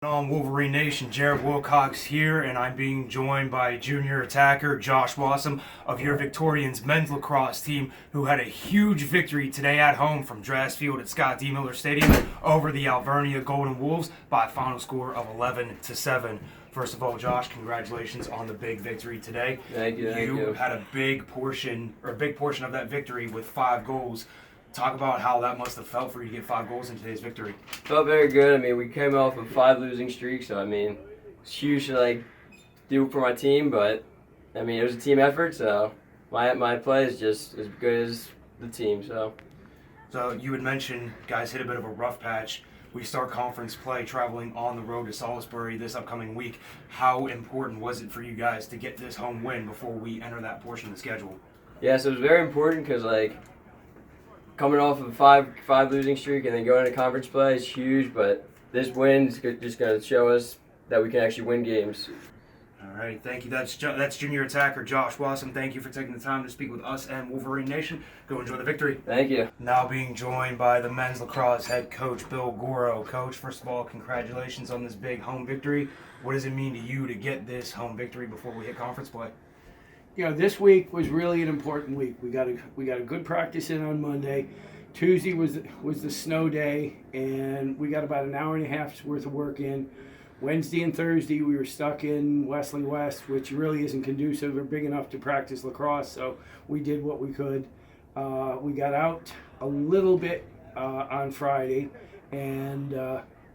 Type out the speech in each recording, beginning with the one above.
On Wolverine Nation, Jared Wilcox here, and I'm being joined by junior attacker Josh Wassum of your Victorians men's lacrosse team, who had a huge victory today at home from Drass Field at Scott D. Miller Stadium over the Alvernia Golden Wolves by a final score of 11-7. First of all, Josh, congratulations on the big victory today. Thank you. You had a big portion of that victory with 5 goals. Talk about how that must have felt for you to get 5 goals in today's victory. Felt very good. I mean, we came off of 5 losing streaks, so I mean, it's huge to do for my team. But I mean, it was a team effort, so my play is just as good as the team. So you had mentioned guys hit a bit of a rough patch. We start conference play traveling on the road to Salisbury this upcoming week. How important was it for you guys to get this home win before we enter that portion of the schedule? Yeah, so it was very important because coming off of a five losing streak and then going into conference play is huge, but this win is just going to show us that we can actually win games. All right, thank you. That's junior attacker Josh Wassum. Thank you for taking the time to speak with us and Wolverine Nation. Go enjoy the victory. Thank you. Now being joined by the men's lacrosse head coach, Bill Gorrow. Coach, first of all, congratulations on this big home victory. What does it mean to you to get this home victory before we hit conference play? You know, this week was really an important week. We got a good practice in on Monday. Tuesday was the snow day, and we got about an hour and a half's worth of work in. Wednesday and Thursday we were stuck in Wesley West, which really isn't conducive or big enough to practice lacrosse, so we did what we could. We got out a little bit on Friday and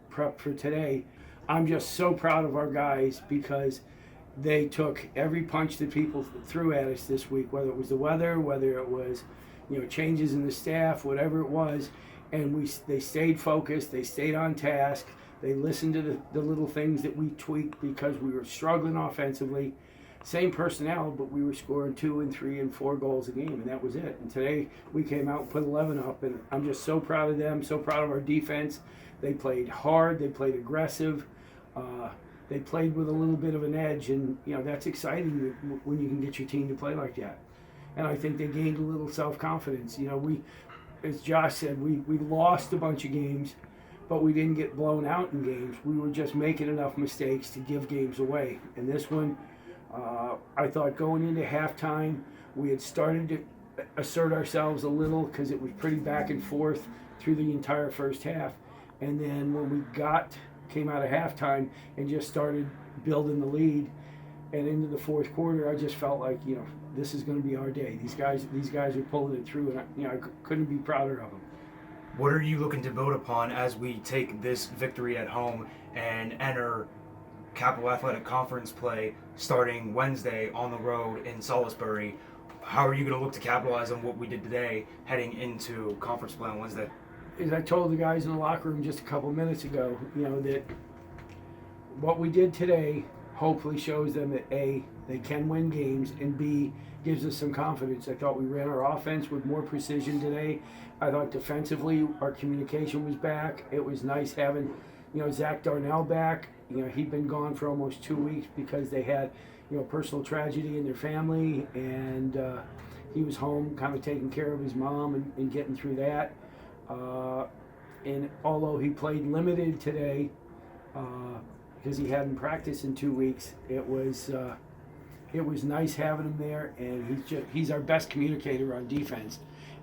prepped for today. I'm just so proud of our guys because they took every punch that people threw at us this week, whether it was the weather, whether it was changes in the staff, whatever it was, and they stayed focused, they stayed on task, they listened to the little things that we tweaked because we were struggling offensively. Same personnel, but we were scoring 2 and 3 and 4 goals a game, and that was it. And today we came out and put 11 up, and I'm just so proud of them, so proud of our defense. They played hard, they played aggressive. They played with a little bit of an edge, and that's exciting when you can get your team to play like that. And I think they gained a little self-confidence. We, as Josh said, we lost a bunch of games, but we didn't get blown out in games. We were just making enough mistakes to give games away. And this one, I thought going into halftime, we had started to assert ourselves a little because it was pretty back and forth through the entire first half. And then when we came out of halftime and just started building the lead and into the fourth quarter, I just felt like, this is going to be our day. These guys are pulling it through, and I couldn't be prouder of them. What are you looking to build upon as we take this victory at home and enter Capital Athletic Conference play starting Wednesday on the road in Salisbury? How are you going to look to capitalize on what we did today heading into conference play on Wednesday? As I told the guys in the locker room just a couple minutes ago, that what we did today hopefully shows them that A, they can win games, and B, gives us some confidence. I thought we ran our offense with more precision today. I thought defensively our communication was back. It was nice having, Zach Darnell back. He'd been gone for almost 2 weeks because they had, personal tragedy in their family, and he was home kind of taking care of his mom and getting through that. And although he played limited today because he hadn't practiced in 2 weeks, it was nice having him there, and he's our best communicator on defense.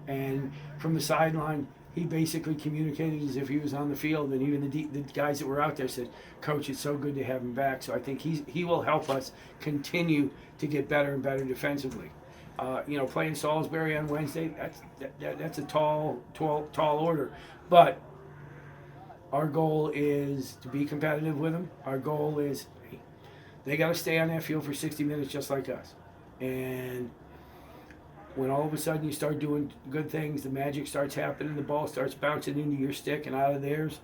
And from the sideline, he basically communicated as if he was on the field, and even the guys that were out there said, "Coach, it's so good to have him back." So I think he will help us continue to get better and better defensively. Playing Salisbury on Wednesday, that's a tall order. But our goal is to be competitive with them. Our goal is they got to stay on that field for 60 minutes just like us. And when all of a sudden you start doing good things, the magic starts happening, the ball starts bouncing into your stick and out of theirs,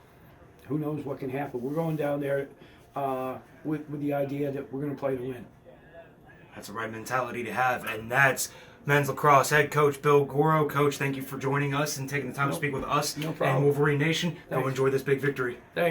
who knows what can happen. We're going down there with the idea that we're going to play to win. That's the right mentality to have, and that's men's lacrosse head coach Bill Gorrow. Coach, thank you for joining us and taking the time to speak with us No and problem. Wolverine Nation. Go Thanks. enjoy this big victory. Thanks.